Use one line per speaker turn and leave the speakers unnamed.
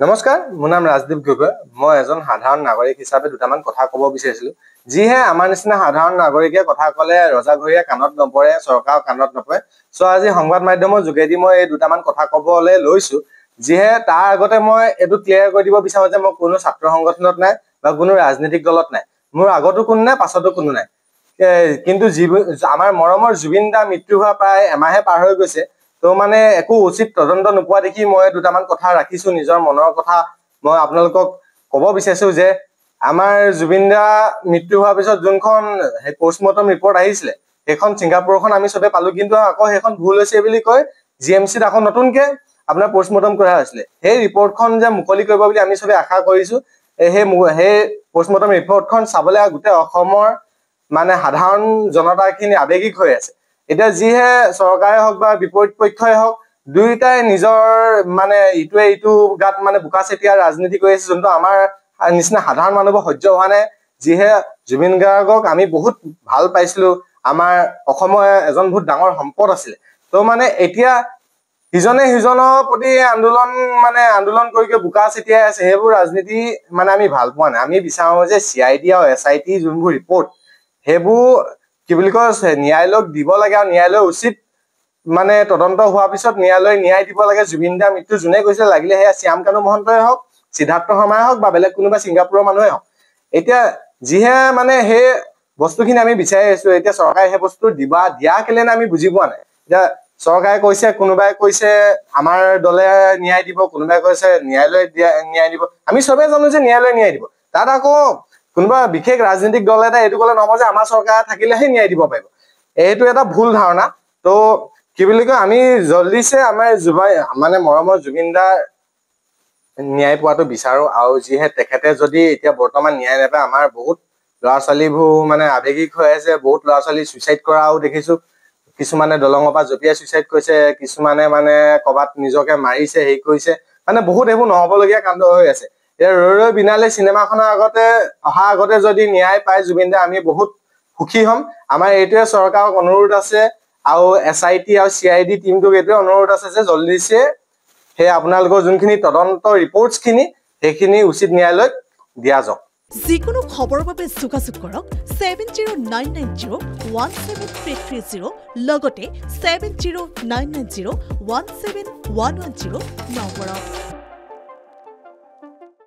নমস্কাৰ, মোৰ নাম ৰাজদীপ গগৈ। মই এজন সাধাৰণ নাগৰিক হিচাপে দুটামান কথা ক'ব বিচাৰিছিলোঁ। যিহে আমাৰ নিচিনা সাধাৰণ নাগৰিকে কথা ক'লে ৰজাঘৰীয়া কাণত নপৰে, চৰকাৰৰ কাণত নপৰে। আজি সংবাদ মাধ্যমৰ যোগেদি মই এই দুটামান কথা ক'বলৈ লৈছোঁ। যিহে তাৰ আগতে মই এইটো ক্লিয়াৰ কৰি দিব বিচাৰোঁ যে মই কোনো ছাত্ৰ সংগঠনত নাই বা কোনো ৰাজনৈতিক দলত নাই। মোৰ আগতো কোনো নাই, পাছতো কোনো নাই। কিন্তু আমাৰ মৰমৰ জুবিন দাৰ মৃত্যু হোৱা প্ৰায় এমাহে পাৰ হৈ গৈছে। তো মানে একো উচিত তদন্ত নোপোৱা দেখি মই দুটামান কথা ৰাখিছোঁ, নিজৰ মনৰ কথা মই আপোনালোকক ক'ব বিচাৰিছোঁ যে আমাৰ জুবিন দা মৃত্যু হোৱাৰ পিছত যোনখন পষ্টমৰ্টম ৰিপৰ্ট আহিছিলে, সেইখন ছিংগাপুৰখন আমি চবে পালোঁ, কিন্তু আকৌ সেইখন ভুল হৈছে বুলি কৈ GMCত আকৌ নতুনকে আপোনাৰ পষ্টমৰ্টম কৰা হৈছিলে। সেই ৰিপৰ্টখন যে মুকলি কৰিব বুলি আমি চবে আশা কৰিছোঁ। সেই পষ্টমৰ্টম ৰিপৰ্টখন চাবলৈ গোটেই অসমৰ মানে সাধাৰণ জনতাখিনি আৱেগিক হৈ আছে। এতিয়া যিহে চৰকাৰে হওক বা বিপৰীত পক্ষই হওক, দুয়োটাই নিজৰ মানে ইটোৱে ইটো গাত মানে বোকা চেতিয়া ৰাজনীতি কৰি আছে, যোনটো আমাৰ নিচিনা সাধাৰণ মানুহবোৰ সহ্য হোৱা নাই। যিহে জুবিন গাৰ্গক আমি বহুত ভাল পাইছিলো, আমাৰ অসমৰ এজন বহুত ডাঙৰ সম্পদ আছিলে। তো মানে এতিয়া ইজনে সিজনৰ প্ৰতি আন্দোলন কৰি বোকা চেতিয়াই আছে। সেইবোৰ ৰাজনীতি মানে আমি ভাল পোৱা নাই। আমি বিচাৰো যে CID আৰু SIT যোনবোৰ ৰিপৰ্ট, সেইবোৰ কি বুলি কয় ন্যায়ালয়ক দিব লাগে, আৰু ন্যায়ালয় উচিত মানে তদন্ত হোৱাৰ পিছত ন্যায়ালয়ে ন্যায় দিব লাগে। জুবিন দাৰ মৃত্যু যোনে কৈছিলে, লাগিলে সেয়া শ্যাম কানু মহন্তই হওক, সিদ্ধাৰ্থ শৰ্মাই হওক বা বেলেগ কোনোবা ছিংগাপুৰৰ মানুহে হওক। এতিয়া যিহে মানে সেই বস্তুখিনি আমি বিচাৰি আছো, এতিয়া চৰকাৰে সেই বস্তু দিয়া কেলে আমি বুজি পোৱা নাই। এতিয়া চৰকাৰে কৈছে, কোনোবাই কৈছে আমাৰ দলে ন্যায় দিব, কোনোবাই কৈছে ন্যায়ালয়ে ন্যায় দিব। আমি চবেই জানো যে ন্যায়ালয়ে ন্যায় দিব। তাত আকৌ কোনোবা বিশেষ ৰাজনৈতিক দল এটা এইটো ক'লে নহব যে আমাৰ চৰকাৰ থাকিলেহে ন্যায় দিব পাৰিব। এইটো এটা ভুল ধাৰণা। তো কি বুলি কয়, আমি জল্দিছে আমাৰ মানে মৰমৰ জুবিন দাৰ ন্যায় পোৱাটো বিচাৰো। আৰু যিহে তেখেতে যদি এতিয়া বৰ্তমান ন্যায় নাপায়, আমাৰ বহুত ল'ৰা ছোৱালীবোৰ মানে আৱেগিক হৈ আছে। বহুত ল'ৰা ছোৱালী চুইচাইড কৰাও দেখিছো। কিছুমানে দলঙৰ পৰা জঁপিয়াই চুইচাইড কৰিছে, কিছুমানে মানে কৰবাত নিজকে মাৰিছে, হেৰি কৰিছে। মানে বহুত এইবোৰ নহবলগীয়া কাণ্ড হৈ আছে। এতিয়া ৰৈ ৰৈ বিনালে চিনেমাখনৰ অহা আগতে যদি ন্যায় পায় জুবিন দা, আমি বহুত সুখী হ'ম। আমাৰ এইটোৱে চৰকাৰক অনুৰোধ আছে, আৰু SIT আৰু CID টিমটোক এইটোৱে অনুৰোধ আছে যে জল্দিছে সেই আপোনালোকৰ যোনখিনি তদন্ত ৰিপৰ্টছখিনি, সেইখিনি উচিত ন্যায়ালয়ত দিয়া যাওক।
যিকোনো খবৰৰ বাবে যোগাযোগ কৰক 7099017330 লগতে 7099017110 নম্বৰত।